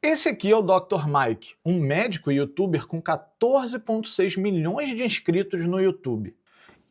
Esse aqui é o Dr. Mike, um médico e youtuber com 14,6 milhões de inscritos no YouTube.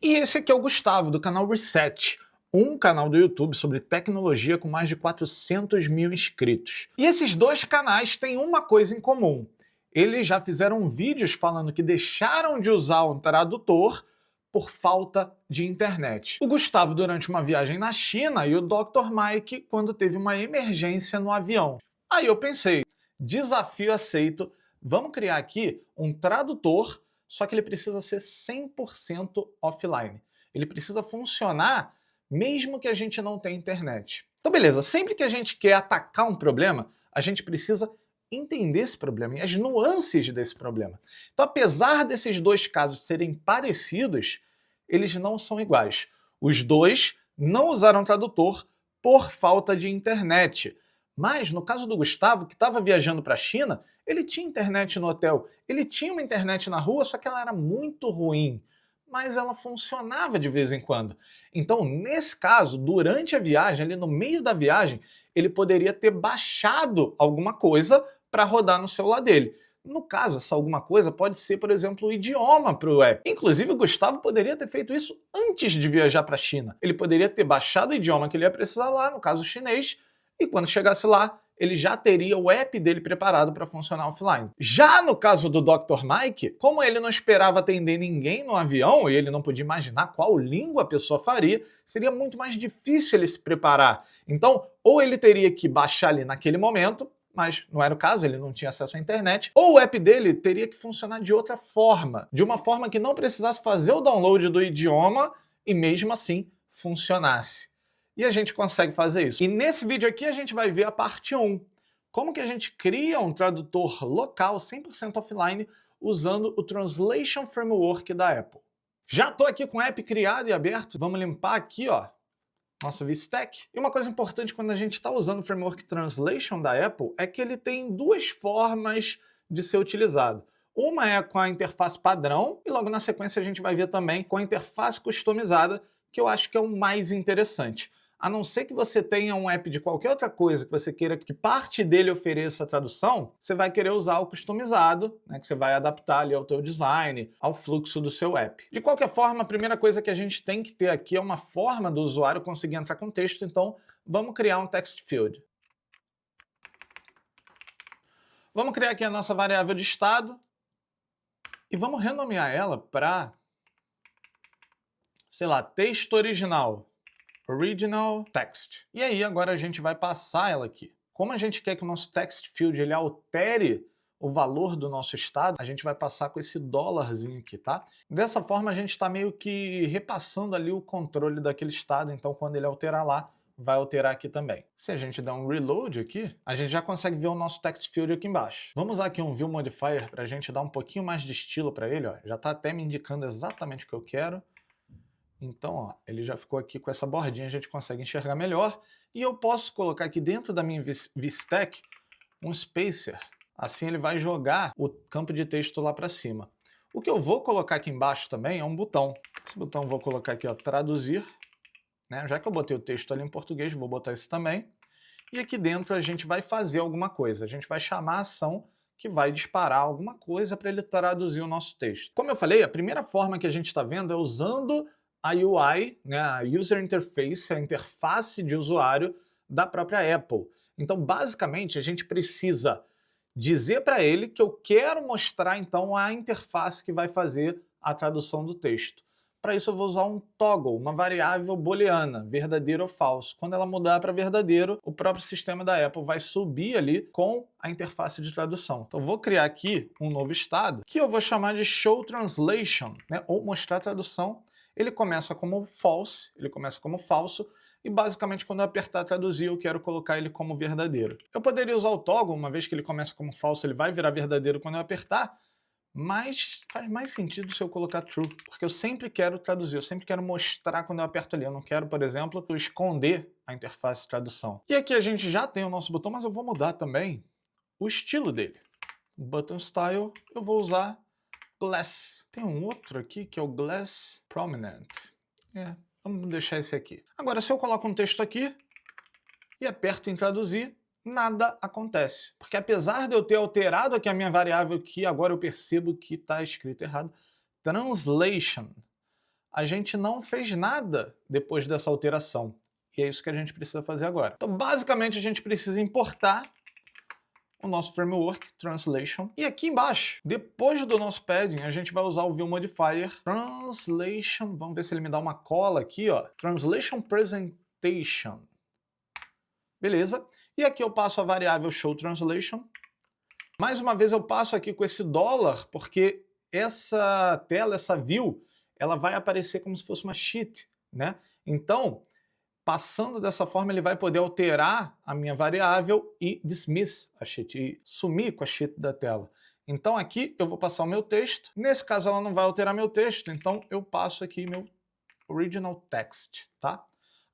E esse aqui é o Gustavo, do canal Reset, um canal do YouTube sobre tecnologia com mais de 400 mil inscritos. E esses dois canais têm uma coisa em comum. Eles já fizeram vídeos falando que deixaram de usar um tradutor por falta de internet. O Gustavo durante uma viagem na China e o Dr. Mike quando teve uma emergência no avião. Aí eu pensei, desafio aceito, vamos criar aqui um tradutor, só que ele precisa ser 100% offline. Ele precisa funcionar mesmo que a gente não tenha internet. Então beleza, sempre que a gente quer atacar um problema, a gente precisa entender esse problema e as nuances desse problema. Então, apesar desses dois casos serem parecidos, eles não são iguais. Os dois não usaram tradutor por falta de internet. Mas, no caso do Gustavo, que estava viajando para a China, ele tinha internet no hotel, ele tinha uma internet na rua, só que ela era muito ruim, mas ela funcionava de vez em quando. Então, nesse caso, durante a viagem, ali no meio da viagem, ele poderia ter baixado alguma coisa para rodar no celular dele. No caso, essa alguma coisa pode ser, por exemplo, o idioma para o app. Inclusive, o Gustavo poderia ter feito isso antes de viajar para a China. Ele poderia ter baixado o idioma que ele ia precisar lá, no caso chinês, e quando chegasse lá, ele já teria o app dele preparado para funcionar offline. Já no caso do Dr. Mike, como ele não esperava atender ninguém no avião e ele não podia imaginar qual língua a pessoa faria, seria muito mais difícil ele se preparar. Então, ou ele teria que baixar ali naquele momento, mas não era o caso, ele não tinha acesso à internet, ou o app dele teria que funcionar de outra forma, de uma forma que não precisasse fazer o download do idioma e mesmo assim funcionasse. E a gente consegue fazer isso. E nesse vídeo aqui a gente vai ver a parte 1. Como que a gente cria um tradutor local 100% offline usando o Translation Framework da Apple. Já estou aqui com o app criado e aberto. Vamos limpar aqui, ó, nossa VStack. E uma coisa importante quando a gente está usando o Framework Translation da Apple é que ele tem duas formas de ser utilizado. Uma é com a interface padrão e logo na sequência a gente vai ver também com a interface customizada, que eu acho que é o mais interessante. A não ser que você tenha um app de qualquer outra coisa que você queira que parte dele ofereça a tradução, você vai querer usar o customizado, né, que você vai adaptar ali ao teu design, ao fluxo do seu app. De qualquer forma, a primeira coisa que a gente tem que ter aqui é uma forma do usuário conseguir entrar com texto, então vamos criar um text field. Vamos criar aqui a nossa variável de estado e vamos renomear ela para, sei lá, texto original. Original text. E aí agora a gente vai passar ela aqui. Como a gente quer que o nosso text field ele altere o valor do nosso estado, a gente vai passar com esse dólarzinho aqui, tá? Dessa forma a gente está meio que repassando ali o controle daquele estado, então quando ele alterar lá, vai alterar aqui também. Se a gente der um reload aqui, a gente já consegue ver o nosso text field aqui embaixo. Vamos usar aqui um view modifier para a gente dar um pouquinho mais de estilo para ele, ó. Já está até me indicando exatamente o que eu quero. Então, ó, ele já ficou aqui com essa bordinha, a gente consegue enxergar melhor. E eu posso colocar aqui dentro da minha VStack um spacer. Assim ele vai jogar o campo de texto lá para cima. O que eu vou colocar aqui embaixo também é um botão. Esse botão eu vou colocar aqui, ó, traduzir. Né? Já que eu botei o texto ali em português, vou botar esse também. E aqui dentro a gente vai fazer alguma coisa. A gente vai chamar a ação que vai disparar alguma coisa para ele traduzir o nosso texto. Como eu falei, a primeira forma que a gente está vendo é usando a UI, né, a User Interface, a interface de usuário da própria Apple. Então, basicamente, a gente precisa dizer para ele que eu quero mostrar, então, a interface que vai fazer a tradução do texto. Para isso, eu vou usar um toggle, uma variável booleana, verdadeiro ou falso. Quando ela mudar para verdadeiro, o próprio sistema da Apple vai subir ali com a interface de tradução. Então, vou criar aqui um novo estado, que eu vou chamar de Show Translation, né, ou mostrar a tradução. Ele começa como false, ele começa como falso, e basicamente quando eu apertar traduzir eu quero colocar ele como verdadeiro. Eu poderia usar o toggle, uma vez que ele começa como falso, ele vai virar verdadeiro quando eu apertar, mas faz mais sentido se eu colocar true, porque eu sempre quero traduzir, eu sempre quero mostrar quando eu aperto ali. Eu não quero, por exemplo, esconder a interface de tradução. E aqui a gente já tem o nosso botão, mas eu vou mudar também o estilo dele. Button Style, eu vou usar Glass. Tem um outro aqui que é o Glass Prominent. Vamos deixar esse aqui. Agora, se eu coloco um texto aqui e aperto em traduzir, nada acontece. Porque apesar de eu ter alterado aqui a minha variável, que agora eu percebo que está escrito errado, translation, a gente não fez nada depois dessa alteração. E é isso que a gente precisa fazer agora. Então, basicamente, a gente precisa importar o nosso framework, translation. E aqui embaixo, depois do nosso padding, a gente vai usar o view modifier, translation, vamos ver se ele me dá uma cola aqui, ó, translation presentation. Beleza? E aqui eu passo a variável show translation. Mais uma vez eu passo aqui com esse dólar, porque essa tela, essa view, ela vai aparecer como se fosse uma sheet, né? Então, passando dessa forma, ele vai poder alterar a minha variável e dismiss a sheet, e sumir com a sheet da tela. Então aqui eu vou passar o meu texto. Nesse caso ela não vai alterar meu texto, então eu passo aqui meu original text, tá?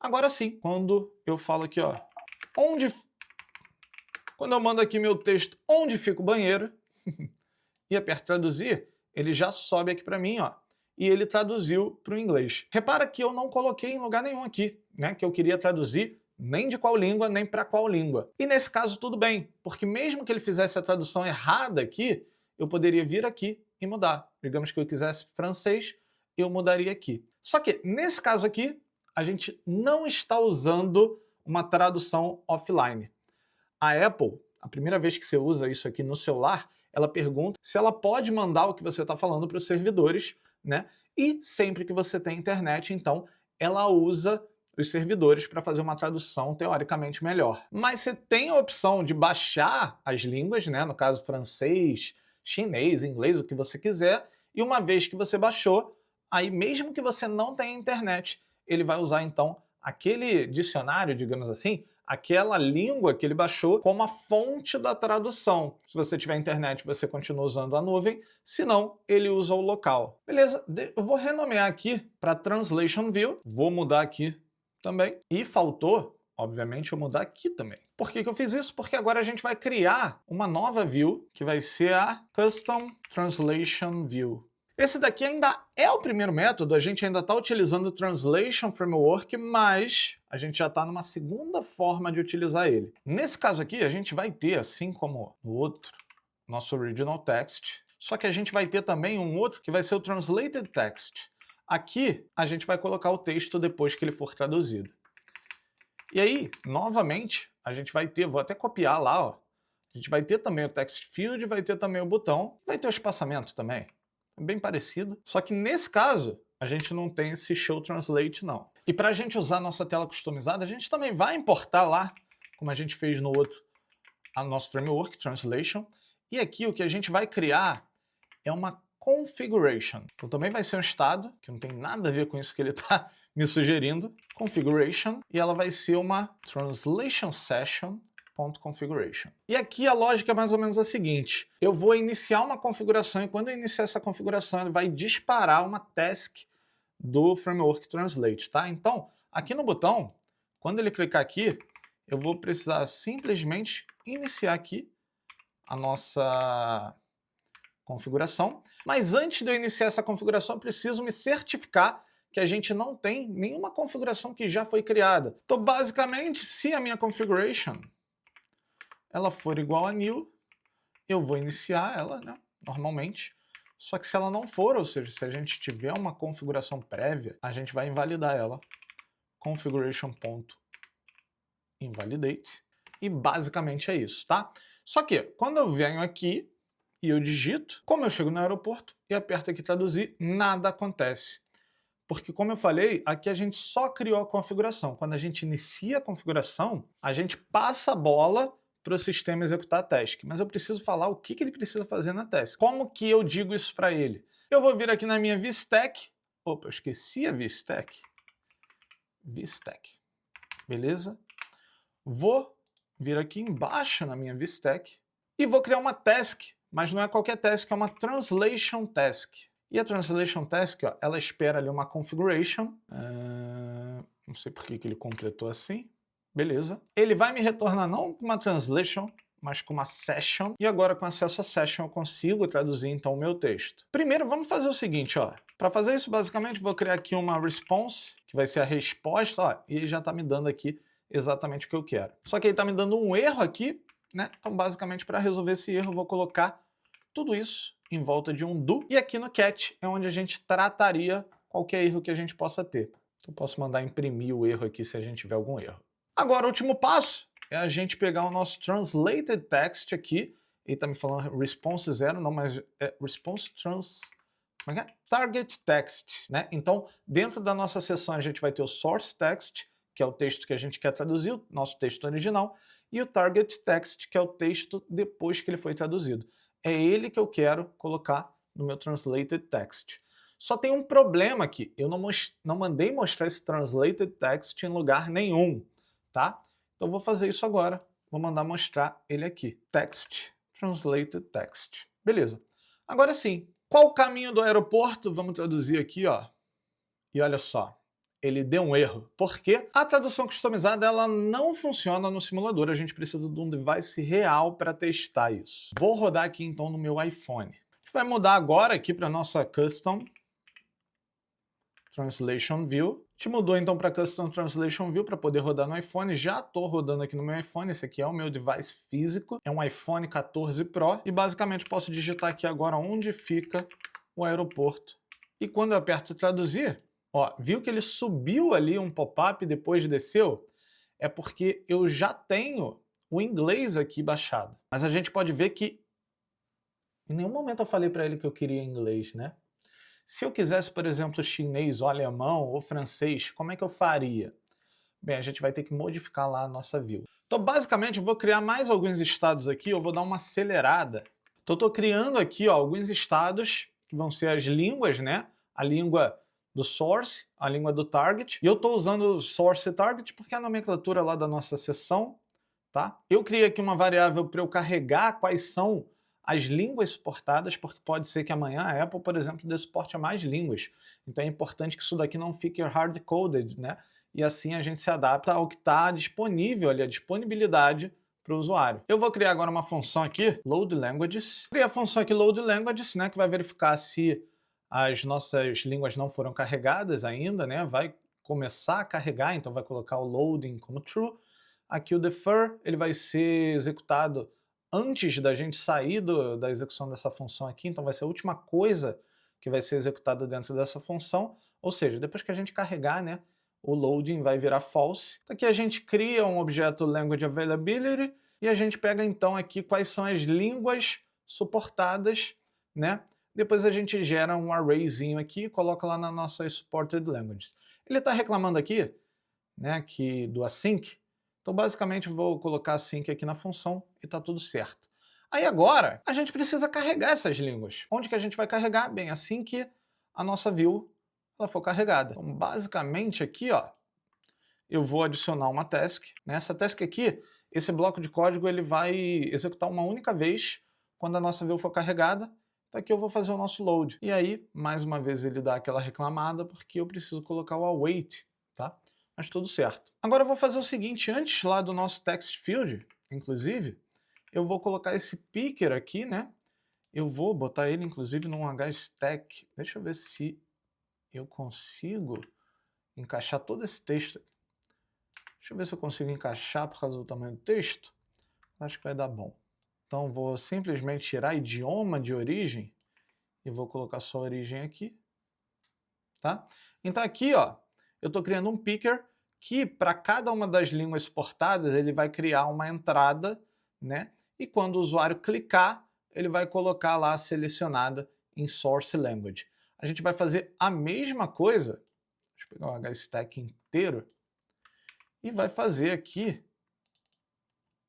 Agora sim, quando eu falo aqui, ó, quando eu mando aqui meu texto onde fica o banheiro e aperto traduzir, ele já sobe aqui para mim, ó, e ele traduziu para o inglês. Repara que eu não coloquei em lugar nenhum aqui, né, que eu queria traduzir nem de qual língua, nem para qual língua. E nesse caso tudo bem, porque mesmo que ele fizesse a tradução errada aqui, eu poderia vir aqui e mudar. Digamos que eu quisesse francês, eu mudaria aqui. Só que nesse caso aqui, a gente não está usando uma tradução offline. A Apple, a primeira vez que você usa isso aqui no celular, ela pergunta se ela pode mandar o que você está falando para os servidores, né? E sempre que você tem internet, então, ela usa os servidores para fazer uma tradução teoricamente melhor. Mas você tem a opção de baixar as línguas, né? No caso francês, chinês, inglês, o que você quiser, e uma vez que você baixou, aí mesmo que você não tenha internet, ele vai usar então aquele dicionário, digamos assim, aquela língua que ele baixou como a fonte da tradução. Se você tiver internet, você continua usando a nuvem, se não, ele usa o local. Beleza, eu vou renomear aqui para Translation View, vou mudar aqui também, e faltou, obviamente, eu mudar aqui também. Por que eu fiz isso? Porque agora a gente vai criar uma nova view, que vai ser a Custom Translation View. Esse daqui ainda é o primeiro método, a gente ainda está utilizando o Translation Framework, mas a gente já está numa segunda forma de utilizar ele. Nesse caso aqui, a gente vai ter, assim como no outro, nosso Original Text, só que a gente vai ter também um outro que vai ser o Translated Text. Aqui, a gente vai colocar o texto depois que ele for traduzido. E aí, novamente, a gente vai ter, vou até copiar lá, ó, a gente vai ter também o Text Field, vai ter também o botão, vai ter o espaçamento também. Bem parecido, só que nesse caso a gente não tem esse Show Translate não. E para a gente usar a nossa tela customizada, a gente também vai importar lá, como a gente fez no outro, a nosso framework, Translation, e aqui o que a gente vai criar é uma configuration. Então também vai ser um estado, que não tem nada a ver com isso que ele está me sugerindo, configuration, e ela vai ser uma translation session configuration. E aqui a lógica é mais ou menos a seguinte: eu vou iniciar uma configuração e quando eu iniciar essa configuração ele vai disparar uma task do Framework Translate, tá? Então, aqui no botão, quando ele clicar aqui, eu vou precisar simplesmente iniciar aqui a nossa configuração, mas antes de eu iniciar essa configuração, eu preciso me certificar que a gente não tem nenhuma configuração que já foi criada. Então, basicamente, se a minha configuration ela for igual a new, eu vou iniciar ela, né, normalmente. Só que se ela não for, ou seja, se a gente tiver uma configuração prévia, a gente vai invalidar ela. Configuration.invalidate. E basicamente é isso, tá? Só que quando eu venho aqui e eu digito, como eu chego no aeroporto e aperto aqui traduzir, nada acontece. Porque, como eu falei, aqui a gente só criou a configuração. Quando a gente inicia a configuração, a gente passa a bola para o sistema executar a task. Mas eu preciso falar o que ele precisa fazer na task. Como que eu digo isso para ele? Eu vou vir aqui na minha VStack. Opa, eu esqueci a VStack. VStack. Beleza? Vou vir aqui embaixo na minha VStack e vou criar uma task. Mas não é qualquer task, é uma Translation Task. E a Translation Task, ó, ela espera ali uma configuration. Não sei por que ele completou assim. Beleza. Ele vai me retornar não com uma translation, mas com uma session. E agora, com acesso à session, eu consigo traduzir então o meu texto. Primeiro, vamos fazer o seguinte, ó. Para fazer isso, basicamente, vou criar aqui uma response, que vai ser a resposta, ó, e ele já está me dando aqui exatamente o que eu quero. Só que ele está me dando um erro aqui, né? Então, basicamente, para resolver esse erro, eu vou colocar tudo isso em volta de um do. E aqui no catch é onde a gente trataria qualquer erro que a gente possa ter. Eu posso mandar imprimir o erro aqui se a gente tiver algum erro. Agora, o último passo é a gente pegar o nosso translated text aqui. Ele está me falando response 0, não, mas é response trans... Como é que é? Target text, né? Então, dentro da nossa seção, a gente vai ter o source text, que é o texto que a gente quer traduzir, o nosso texto original, e o target text, que é o texto depois que ele foi traduzido. É ele que eu quero colocar no meu translated text. Só tem um problema aqui, eu não mandei mostrar esse translated text em lugar nenhum, tá? Então eu vou fazer isso agora, vou mandar mostrar ele aqui. Text, translated text. Beleza. Agora sim, qual o caminho do aeroporto? Vamos traduzir aqui, ó. E olha só, ele deu um erro, porque a tradução customizada ela não funciona no simulador, a gente precisa de um device real para testar isso. Vou rodar aqui então no meu iPhone. A gente vai mudar agora aqui para nossa Custom Translation View. A gente mudou então para Custom Translation View para poder rodar no iPhone. Já estou rodando aqui no meu iPhone. Esse aqui é o meu device físico. É um iPhone 14 Pro. E basicamente posso digitar aqui agora onde fica o aeroporto. E quando eu aperto traduzir, ó, viu que ele subiu ali um pop-up e depois desceu? É porque eu já tenho o inglês aqui baixado. Mas a gente pode ver que em nenhum momento eu falei para ele que eu queria inglês, né? Se eu quisesse, por exemplo, chinês ou alemão ou francês, como é que eu faria? Bem, a gente vai ter que modificar lá a nossa view. Então, basicamente, eu vou criar mais alguns estados aqui, eu vou dar uma acelerada. Então, eu estou criando aqui ó, alguns estados que vão ser as línguas, né? A língua do source, a língua do target. E eu estou usando o source e target porque é a nomenclatura lá da nossa seção, tá? Eu criei aqui uma variável para eu carregar quais são as línguas suportadas, porque pode ser que amanhã a Apple, por exemplo, dê suporte a mais línguas. Então é importante que isso daqui não fique hard-coded, né? E assim a gente se adapta ao que está disponível ali, a disponibilidade para o usuário. Eu vou criar agora uma função aqui, load languages. Criei a função aqui load languages, né, que vai verificar se as nossas línguas não foram carregadas ainda, né? Vai começar a carregar, então vai colocar o loading como true. Aqui o defer, ele vai ser executado antes da gente sair da execução dessa função aqui, então vai ser a última coisa que vai ser executada dentro dessa função, ou seja, depois que a gente carregar, né, o loading vai virar false. Então aqui a gente cria um objeto language availability e a gente pega então aqui quais são as línguas suportadas, né? Depois a gente gera um arrayzinho aqui e coloca lá na nossa supported languages. Ele está reclamando aqui, né, que do async. Então, basicamente, eu vou colocar async aqui na função e está tudo certo. Aí agora, a gente precisa carregar essas línguas. Onde que a gente vai carregar? Bem, assim que a nossa view ela for carregada. Então, basicamente, aqui, ó, eu vou adicionar uma task. Nessa task aqui, esse bloco de código ele vai executar uma única vez quando a nossa view for carregada. Então aqui eu vou fazer o nosso load. E aí, mais uma vez, ele dá aquela reclamada porque eu preciso colocar o await, tá? Mas tudo certo. Agora eu vou fazer o seguinte, antes lá do nosso text field, inclusive, eu vou colocar esse picker aqui, né? Eu vou botar ele, inclusive, num hstack. Deixa eu ver se eu consigo encaixar todo esse texto. Deixa eu ver se eu consigo encaixar por causa do tamanho do texto. Acho que vai dar bom. Então vou simplesmente tirar idioma de origem e vou colocar só a origem aqui. Tá? Então aqui, ó, eu estou criando um picker que para cada uma das línguas suportadas ele vai criar uma entrada, né? E quando o usuário clicar, ele vai colocar lá selecionada em source language. A gente vai fazer a mesma coisa, deixa eu pegar o hstack inteiro, e vai fazer aqui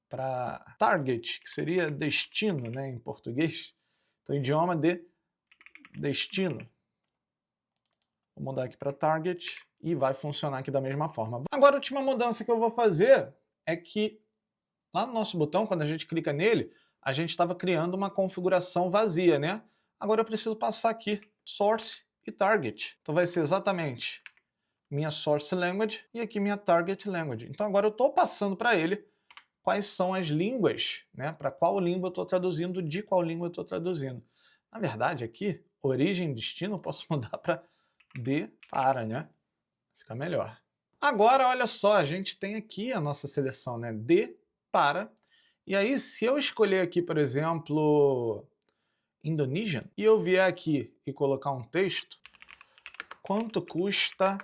para target, que seria destino, né, em português. Então, idioma de destino. Vou mudar aqui para target e vai funcionar aqui da mesma forma. Agora, a última mudança que eu vou fazer é que lá no nosso botão, quando a gente clica nele, a gente estava criando uma configuração vazia, né? Agora eu preciso passar aqui, source e target. Então vai ser exatamente minha source language e aqui minha target language. Então agora eu estou passando para ele quais são as línguas, né? Para qual língua eu estou traduzindo, de qual língua eu estou traduzindo. Na verdade, aqui, origem e destino, eu posso mudar para de para, né? Fica melhor. Agora, olha só, a gente tem aqui a nossa seleção, né? D para. E aí, se eu escolher aqui, por exemplo, Indonesian, e eu vier aqui e colocar um texto, quanto custa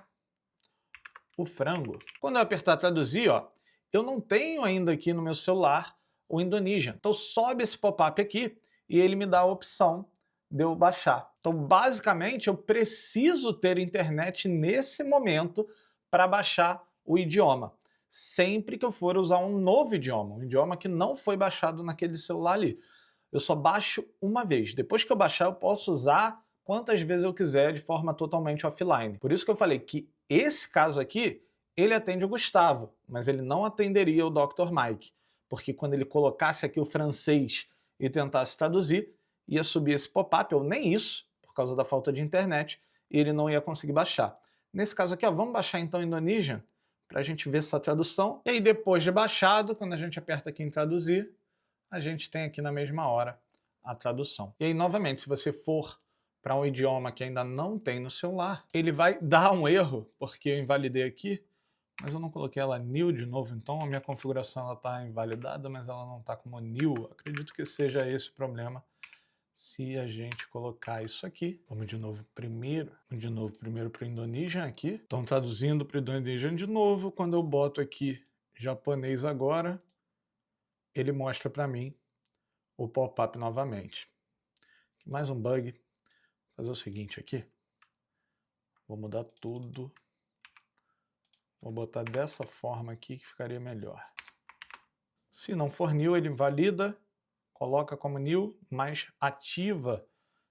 o frango? Quando eu apertar traduzir, ó, eu não tenho ainda aqui no meu celular o Indonesian. Então sobe esse pop-up aqui e ele me dá a opção de eu baixar. Então basicamente eu preciso ter internet nesse momento para baixar o idioma. Sempre que eu for usar um novo idioma, um idioma que não foi baixado naquele celular ali. Eu só baixo uma vez. Depois que eu baixar, eu posso usar quantas vezes eu quiser de forma totalmente offline. Por isso que eu falei que esse caso aqui, ele atende o Gustavo, mas ele não atenderia o Dr. Mike, porque quando ele colocasse aqui o francês e tentasse traduzir, ia subir esse pop-up, ou nem isso, por causa da falta de internet, e ele não ia conseguir baixar. Nesse caso aqui, ó, vamos baixar então o Indonesian, para a gente ver essa tradução. E aí depois de baixado, quando a gente aperta aqui em traduzir, a gente tem aqui na mesma hora a tradução. E aí, novamente, se você for para um idioma que ainda não tem no celular, ele vai dar um erro, porque eu invalidei aqui, mas eu não coloquei ela new de novo, então a minha configuração está invalidada, mas ela não está como new. Acredito que seja esse o problema. Se a gente colocar isso aqui, vamos de novo primeiro para o Indonesian aqui. Estão traduzindo para o Indonesian de novo. Quando eu boto aqui japonês agora, ele mostra para mim o pop-up novamente. Mais um bug. Vou fazer o seguinte aqui. Vou mudar tudo. Vou botar dessa forma aqui que ficaria melhor. Se não for new, ele invalida, coloca como new, mas ativa,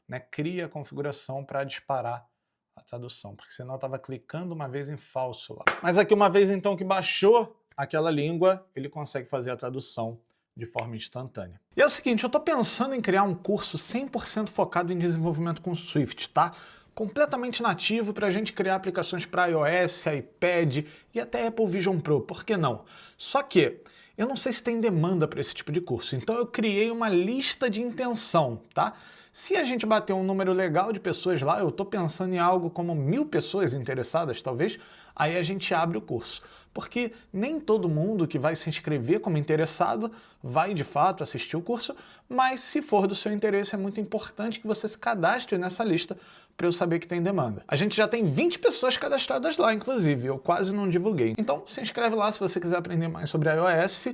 né, cria a configuração para disparar a tradução, porque senão eu estava clicando uma vez em falso lá. Mas aqui uma vez então que baixou aquela língua, ele consegue fazer a tradução de forma instantânea. E é o seguinte, eu estou pensando em criar um curso 100% focado em desenvolvimento com Swift, tá? Completamente nativo para a gente criar aplicações para iOS, iPad e até Apple Vision Pro, por que não? Só que eu não sei se tem demanda para esse tipo de curso, então eu criei uma lista de intenção, tá? Se a gente bater um número legal de pessoas lá, eu estou pensando em algo como 1000 pessoas interessadas, talvez, aí a gente abre o curso. Porque nem todo mundo que vai se inscrever como interessado vai de fato assistir o curso, mas se for do seu interesse é muito importante que você se cadastre nessa lista para eu saber que tem demanda. A gente já tem 20 pessoas cadastradas lá, inclusive, eu quase não divulguei. Então se inscreve lá se você quiser aprender mais sobre iOS.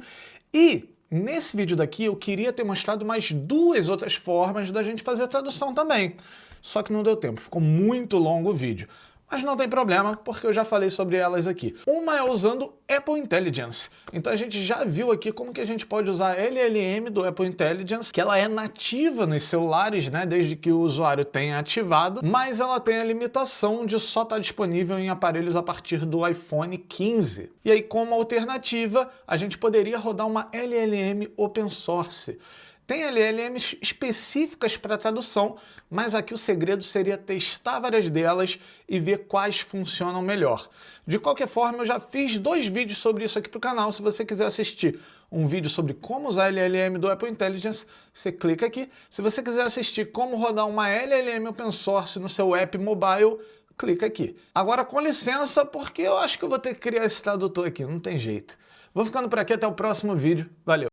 E nesse vídeo daqui eu queria ter mostrado mais 2 outras formas da gente fazer a tradução também. Só que não deu tempo, ficou muito longo o vídeo. Mas não tem problema, porque eu já falei sobre elas aqui. Uma é usando Apple Intelligence. Então a gente já viu aqui como que a gente pode usar a LLM do Apple Intelligence, que ela é nativa nos celulares, né, desde que o usuário tenha ativado, mas ela tem a limitação de só estar disponível em aparelhos a partir do iPhone 15. E aí, como alternativa, a gente poderia rodar uma LLM open source. Tem LLMs específicas para tradução, mas aqui o segredo seria testar várias delas e ver quais funcionam melhor. De qualquer forma, eu já fiz 2 vídeos sobre isso aqui para o canal. Se você quiser assistir um vídeo sobre como usar a LLM do Apple Intelligence, você clica aqui. Se você quiser assistir como rodar uma LLM open source no seu app mobile, clica aqui. Agora, com licença, porque eu acho que eu vou ter que criar esse tradutor aqui, não tem jeito. Vou ficando por aqui, até o próximo vídeo. Valeu!